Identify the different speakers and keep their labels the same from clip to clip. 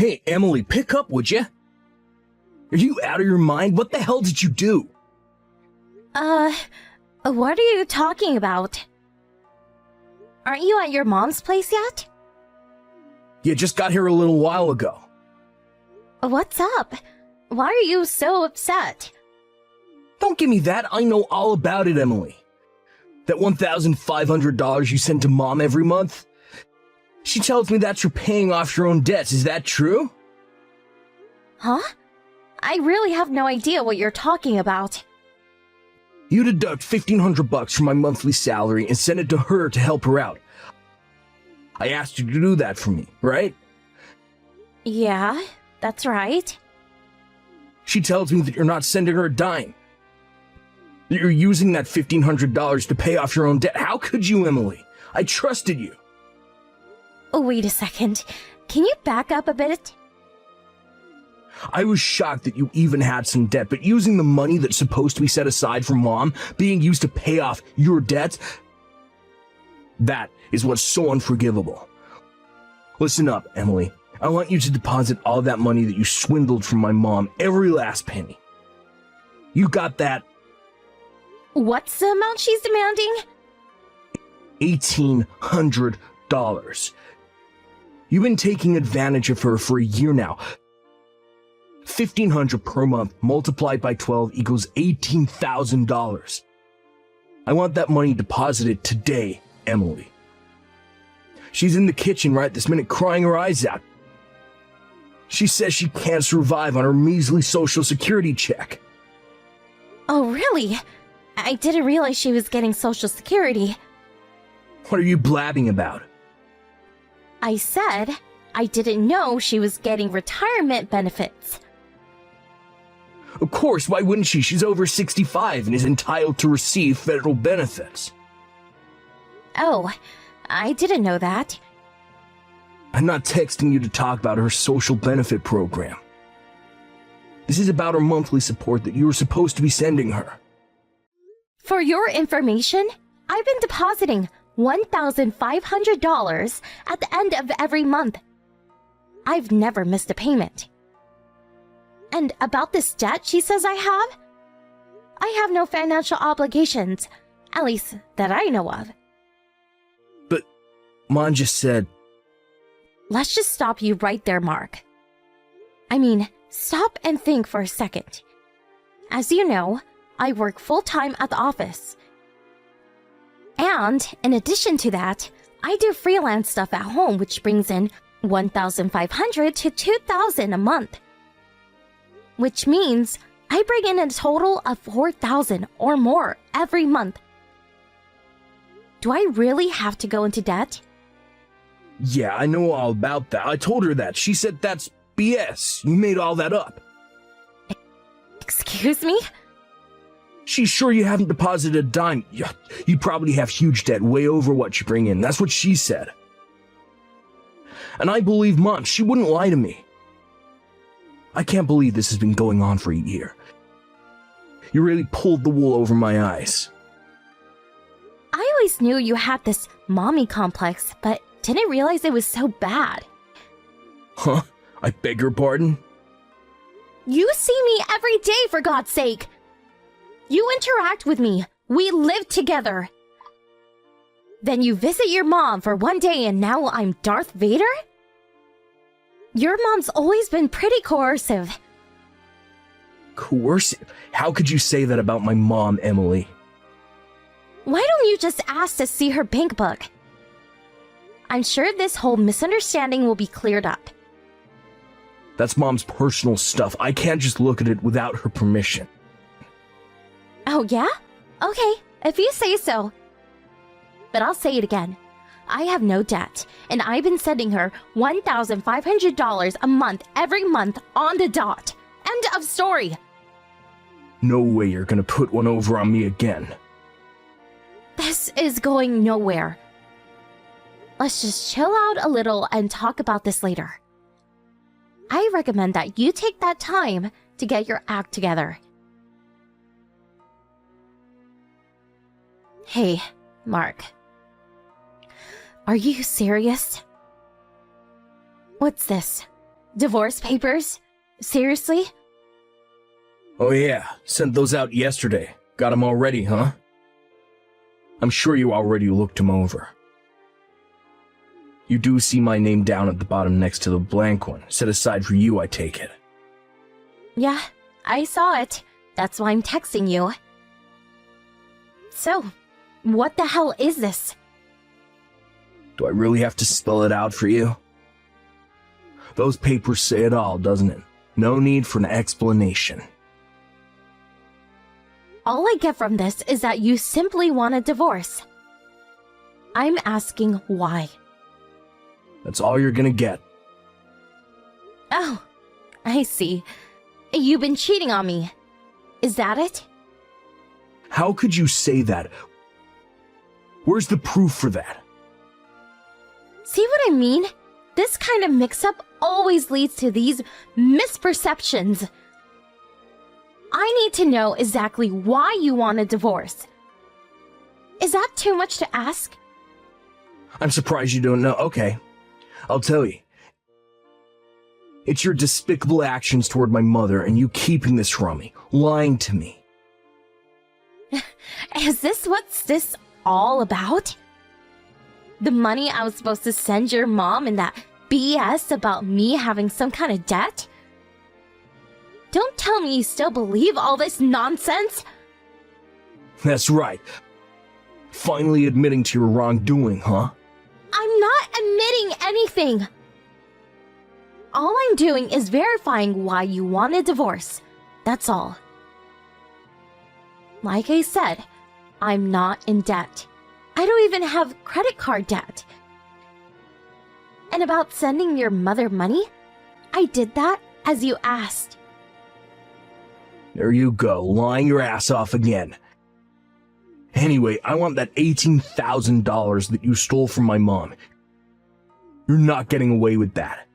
Speaker 1: Hey, Emily, pick up, would ya? Are you out of your mind? What the hell did you do?
Speaker 2: What are you talking about? Aren't you at your mom's place yet?
Speaker 1: You just got here a little while ago.
Speaker 2: What's up? Why are you so upset?
Speaker 1: Don't give me that. I know all about it, Emily. That $1,500 you send to Mom every month? She tells me that you're paying off your own debts. Is that true?
Speaker 2: Huh? I really have no idea what you're talking about.
Speaker 1: You deduct $1,500 from my monthly salary and send it to her to help her out. I asked you to do that for me, right?
Speaker 2: Yeah, that's right.
Speaker 1: She tells me that you're not sending her a dime. That you're using that $1,500 to pay off your own debt. How could you, Emily? I trusted you.
Speaker 2: Oh, wait a second. Can you back up a bit?
Speaker 1: I was shocked that you even had some debt, but using the money that's supposed to be set aside for Mom being used to pay off your debts, that is what's so unforgivable. Listen up, Emily. I want you to deposit all that money that you swindled from my mom, every last penny. You got that?
Speaker 2: What's the amount she's demanding?
Speaker 1: $1,800. You've been taking advantage of her for a year now. $1,500 per month multiplied by 12 equals $18,000. I want that money deposited today, Emily. She's in the kitchen right this minute crying her eyes out. She says she can't survive on her measly Social Security check.
Speaker 2: Oh, really? I didn't realize she was getting Social Security.
Speaker 1: What are you blabbing about?
Speaker 2: I said I didn't know she was getting retirement benefits.
Speaker 1: Of course, why wouldn't she? She's over 65 and is entitled to receive federal benefits.
Speaker 2: Oh, I didn't know that.
Speaker 1: I'm not texting you to talk about her social benefit program. This is about her monthly support that you were supposed to be sending her.
Speaker 2: For your information, I've been depositing $1,500 at the end of every month. I've never missed a payment. And about this debt she says I have no financial obligations, at least that I know of.
Speaker 1: But Mom just said...
Speaker 2: Let's just stop you right there, Mark. I mean, stop and think for a second. As you know, I work full-time at the office. And in addition to that, I do freelance stuff at home, which brings in $1,500 to $2,000 a month. Which means I bring in a total of $4,000 or more every month. Do I really have to go into debt?
Speaker 1: Yeah, I know all about that. I told her that. She said that's BS. You made all that up.
Speaker 2: Excuse me?
Speaker 1: She's sure you haven't deposited a dime. You probably have huge debt way over what you bring in. That's what she said. And I believe Mom. She wouldn't lie to me. I can't believe this has been going on for a year. You really pulled the wool over my eyes.
Speaker 2: I always knew you had this mommy complex, but didn't realize it was so bad.
Speaker 1: Huh? I beg your pardon?
Speaker 2: You see me every day, for God's sake! You interact with me. We live together. Then you visit your mom for one day and now I'm Darth Vader? Your mom's always been pretty coercive.
Speaker 1: Coercive? How could you say that about my mom, Emily?
Speaker 2: Why don't you just ask to see her bank book? I'm sure this whole misunderstanding will be cleared up.
Speaker 1: That's Mom's personal stuff. I can't just look at it without her permission.
Speaker 2: Oh, yeah? Okay, if you say so. But I'll say it again. I have no debt, and I've been sending her $1,500 a month every month on the dot. End of story.
Speaker 1: No way you're gonna put one over on me again.
Speaker 2: This is going nowhere. Let's just chill out a little and talk about this later. I recommend that you take that time to get your act together. Hey, Mark. Are you serious? What's this? Divorce papers? Seriously?
Speaker 1: Oh yeah, sent those out yesterday. Got them all ready, huh? I'm sure you already looked them over. You do see my name down at the bottom next to the blank one, set aside for you, I take it.
Speaker 2: Yeah, I saw it. That's why I'm texting you. So, what the hell is this?
Speaker 1: Do I really have to spell it out for you? Those papers say it all, doesn't it? No need for an explanation.
Speaker 2: All I get from this is that you simply want a divorce. I'm asking why.
Speaker 1: That's all you're gonna get.
Speaker 2: Oh, I see. You've been cheating on me. Is that it?
Speaker 1: How could you say that? Where's the proof for that?
Speaker 2: See what I mean? This kind of mix-up always leads to these misperceptions. I need to know exactly why you want a divorce. Is that too much to ask?
Speaker 1: I'm surprised you don't know. Okay, I'll tell you. It's your despicable actions toward my mother and you keeping this from me, lying to me.
Speaker 2: Is this what's this all about? The money I was supposed to send your mom and that BS about me having some kind of debt? Don't tell me you still believe all this nonsense!
Speaker 1: That's right. Finally admitting to your wrongdoing, huh?
Speaker 2: I'm not admitting anything! All I'm doing is verifying why you want a divorce. That's all. Like I said, I'm not in debt. I don't even have credit card debt. And about sending your mother money, I did that as you asked.
Speaker 1: There you go, lying your ass off again. Anyway, I want that $18,000 that you stole from my mom. You're not getting away with that.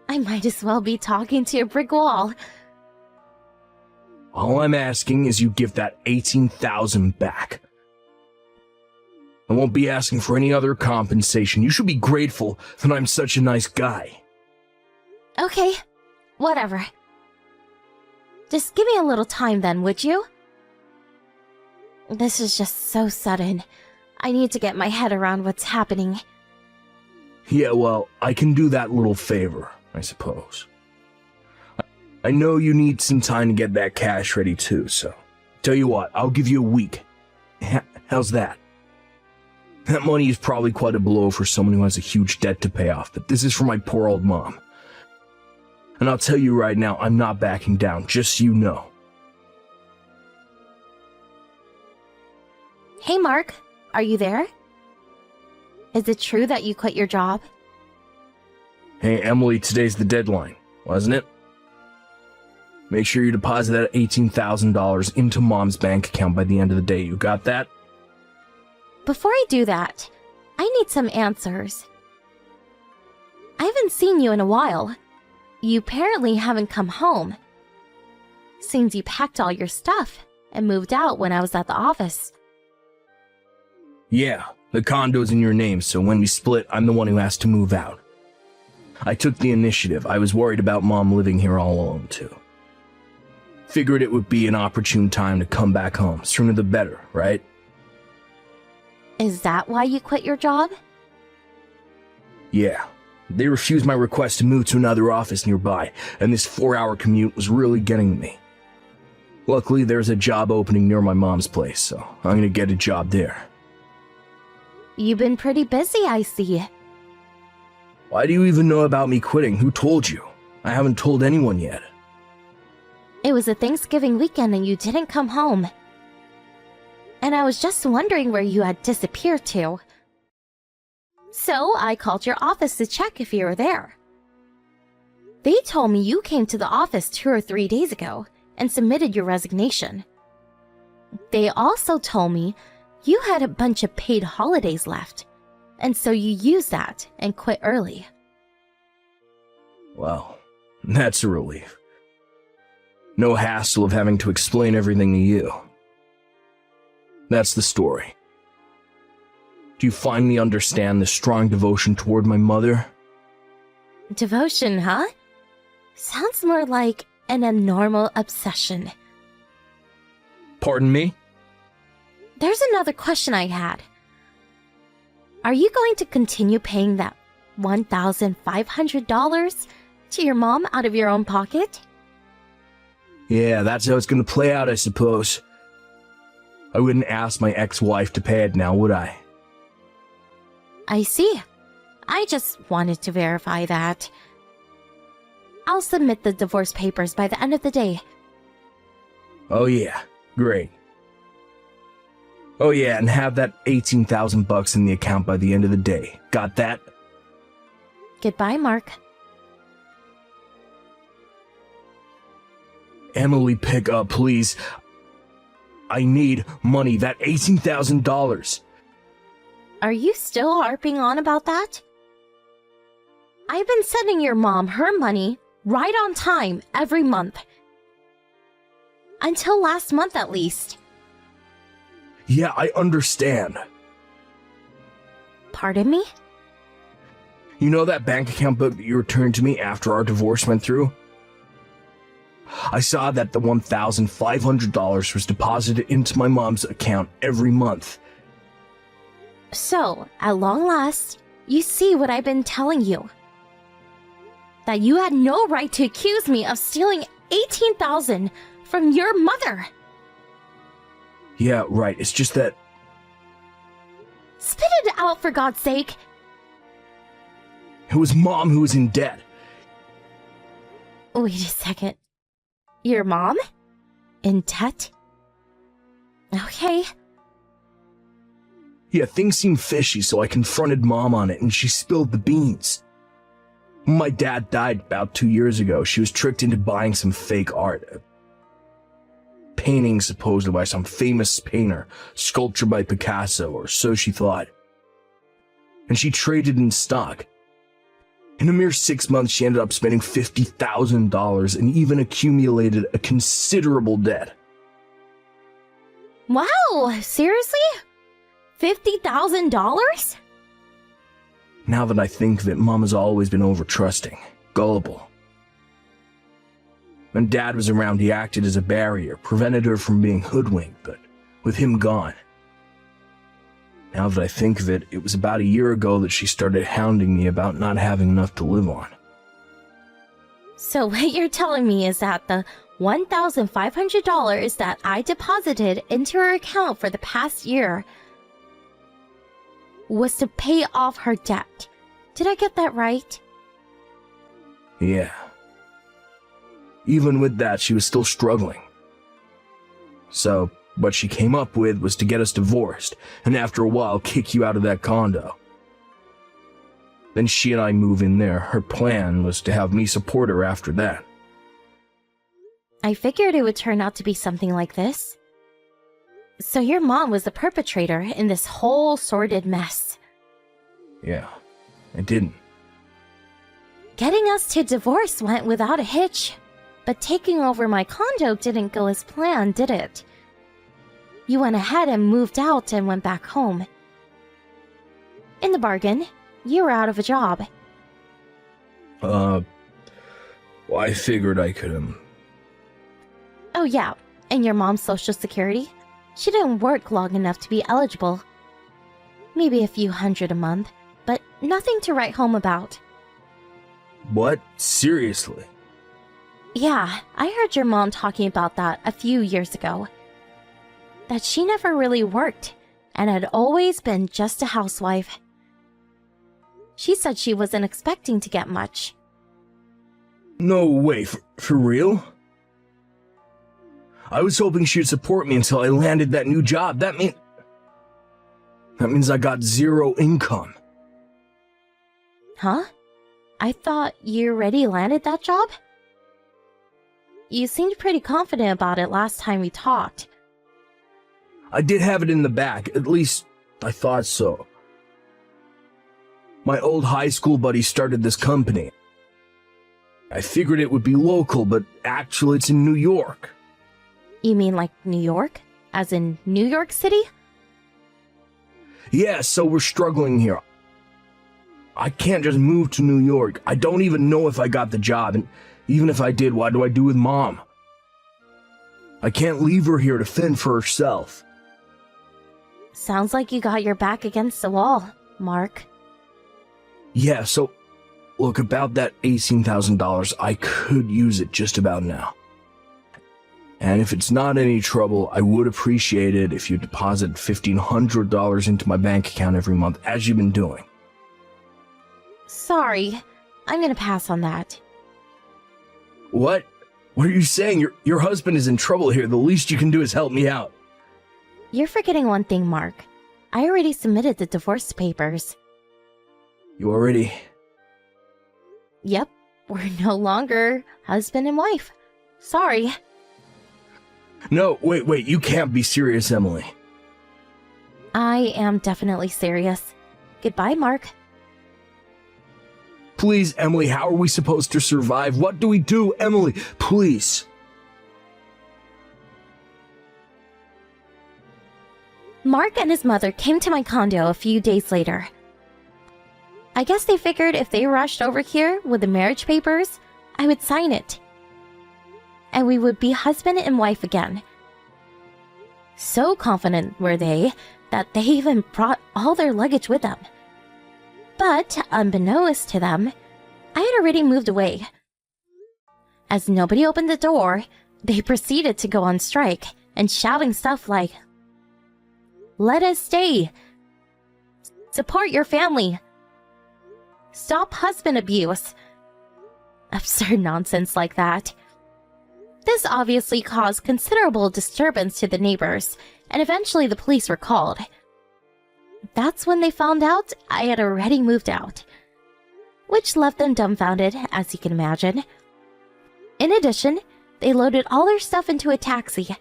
Speaker 2: I might as well be talking to a brick wall.
Speaker 1: All I'm asking is you give that $18,000 back. I won't be asking for any other compensation. You should be grateful that I'm such a nice guy.
Speaker 2: Okay, whatever. Just give me a little time then, would you? This is just so sudden. I need to get my head around what's happening.
Speaker 1: Yeah, well, I can do that little favor, I suppose. I know you need some time to get that cash ready too, so tell you what, I'll give you a week. How's that? That money is probably quite a blow for someone who has a huge debt to pay off, but this is for my poor old mom. And I'll tell you right now, I'm not backing down, just so you know.
Speaker 2: Hey Mark, are you there? Is it true that you quit your job?
Speaker 1: Hey Emily, today's the deadline, wasn't it? Make sure you deposit that $18,000 into Mom's bank account by the end of the day, you got that?
Speaker 2: Before I do that, I need some answers. I haven't seen you in a while. You apparently haven't come home. Seems you packed all your stuff and moved out when I was at the office.
Speaker 1: Yeah, the condo's in your name, so when we split, I'm the one who has to move out. I took the initiative. I was worried about Mom living here all alone, too. Figured it would be an opportune time to come back home. Sooner the better, right?
Speaker 2: Is that why you quit your job?
Speaker 1: Yeah. They refused my request to move to another office nearby, and this 4-hour commute was really getting to me. Luckily, there's a job opening near my mom's place, so I'm gonna get a job there.
Speaker 2: You've been pretty busy, I see.
Speaker 1: Why do you even know about me quitting? Who told you? I haven't told anyone yet.
Speaker 2: It was a Thanksgiving weekend and you didn't come home. And I was just wondering where you had disappeared to. So I called your office to check if you were there. They told me you came to the office 2 or 3 days ago and submitted your resignation. They also told me you had a bunch of paid holidays left, and so you used that and quit early.
Speaker 1: Well, that's a relief. No hassle of having to explain everything to you. That's the story. Do you finally understand the strong devotion toward my mother?
Speaker 2: Devotion, huh? Sounds more like an abnormal obsession.
Speaker 1: Pardon me?
Speaker 2: There's another question I had. Are you going to continue paying that $1,500 to your mom out of your own pocket?
Speaker 1: Yeah, that's how it's gonna play out, I suppose. I wouldn't ask my ex-wife to pay it now, would I?
Speaker 2: I see. I just wanted to verify that. I'll submit the divorce papers by the end of the day.
Speaker 1: Oh yeah, great. Oh yeah, and have that $18,000 in the account by the end of the day. Got that?
Speaker 2: Goodbye, Mark.
Speaker 1: Emily, pick up, please. I need money, that $18,000.
Speaker 2: Are you still harping on about that? I've been sending your mom her money right on time every month. Until last month, at least.
Speaker 1: Yeah, I understand.
Speaker 2: Pardon me?
Speaker 1: You know that bank account book that you returned to me after our divorce went through? I saw that the $1,500 was deposited into my mom's account every month.
Speaker 2: So, at long last, you see what I've been telling you. That you had no right to accuse me of stealing $18,000 from your mother.
Speaker 1: Yeah, right. It's just that...
Speaker 2: Spit it out, for God's sake.
Speaker 1: It was Mom who was in debt.
Speaker 2: Wait a second. Your mom? In debt? Okay.
Speaker 1: Yeah, things seemed fishy, so I confronted Mom on it, and she spilled the beans. When my dad died about 2 years ago, she was tricked into buying some fake art. A painting supposedly by some famous painter, sculpture by Picasso, or so she thought. And she traded in stock. In a mere 6 months, she ended up spending $50,000 and even accumulated a considerable debt.
Speaker 2: Wow, seriously? $50,000?
Speaker 1: Now that I think of it, Mom has always been over-trusting, gullible. When Dad was around, he acted as a barrier, prevented her from being hoodwinked, but with him gone. Now that I think of it, it was about a year ago that she started hounding me about not having enough to live on.
Speaker 2: So what you're telling me is that the $1,500 that I deposited into her account for the past year was to pay off her debt. Did I get that right?
Speaker 1: Yeah. Even with that, she was still struggling. So, what she came up with was to get us divorced, and after a while, kick you out of that condo. Then she and I move in there. Her plan was to have me support her after that.
Speaker 2: I figured it would turn out to be something like this. So your mom was the perpetrator in this whole sordid mess.
Speaker 1: Yeah, I didn't.
Speaker 2: Getting us to divorce went without a hitch, but taking over my condo didn't go as planned, did it? You went ahead and moved out and went back home. In the bargain, you were out of a job.
Speaker 1: Well, I figured I could,
Speaker 2: Oh yeah, and your mom's social security? She didn't work long enough to be eligible. Maybe a few hundred a month, but nothing to write home about.
Speaker 1: What? Seriously?
Speaker 2: Yeah, I heard your mom talking about that a few years ago. That she never really worked and had always been just a housewife. She said she wasn't expecting to get much.
Speaker 1: No way, for real? I was hoping she'd support me until I landed that new job. That means I got zero income.
Speaker 2: Huh? I thought you already landed that job? You seemed pretty confident about it last time we talked.
Speaker 1: I did have it in the back, at least I thought so. My old high school buddy started this company. I figured it would be local, but actually it's in New York.
Speaker 2: You mean like New York? As in New York City?
Speaker 1: Yeah, so we're struggling here. I can't just move to New York. I don't even know if I got the job, and even if I did, what do I do with Mom? I can't leave her here to fend for herself.
Speaker 2: Sounds like you got your back against the wall, Mark.
Speaker 1: Yeah, so, look, about that $18,000, I could use it just about now. And if it's not any trouble, I would appreciate it if you deposit $1,500 into my bank account every month, as you've been doing.
Speaker 2: Sorry, I'm gonna pass on that.
Speaker 1: What? What are you saying? Your husband is in trouble here. The least you can do is help me out.
Speaker 2: You're forgetting one thing, Mark. I already submitted the divorce papers.
Speaker 1: You already...
Speaker 2: Yep, we're no longer husband and wife. Sorry.
Speaker 1: No, wait, you can't be serious, Emily.
Speaker 2: I am definitely serious. Goodbye, Mark.
Speaker 1: Please, Emily, how are we supposed to survive? What do we do, Emily? Please.
Speaker 2: Mark and his mother came to my condo a few days later. I guess they figured if they rushed over here with the marriage papers, I would sign it. And we would be husband and wife again. So confident were they that they even brought all their luggage with them. But, unbeknownst to them, I had already moved away. As nobody opened the door, they proceeded to go on strike and shouting stuff like, "Let us stay! Support your family! Stop husband abuse!" Absurd nonsense like that. This obviously caused considerable disturbance to the neighbors, and eventually the police were called. That's when they found out I had already moved out, which left them dumbfounded, as you can imagine. In addition, they loaded all their stuff into a taxi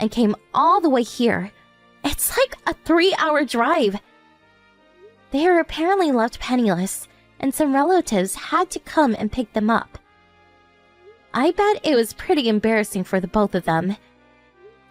Speaker 2: and came all the way here. It's like a 3-hour drive. They were apparently left penniless, and some relatives had to come and pick them up. I bet it was pretty embarrassing for the both of them.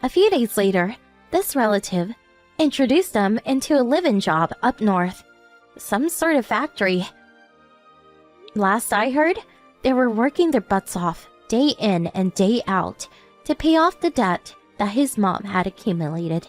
Speaker 2: A few days later, this relative introduced them into a live-in job up north. Some sort of factory. Last I heard, they were working their butts off, day in and day out, to pay off the debt that his mom had accumulated.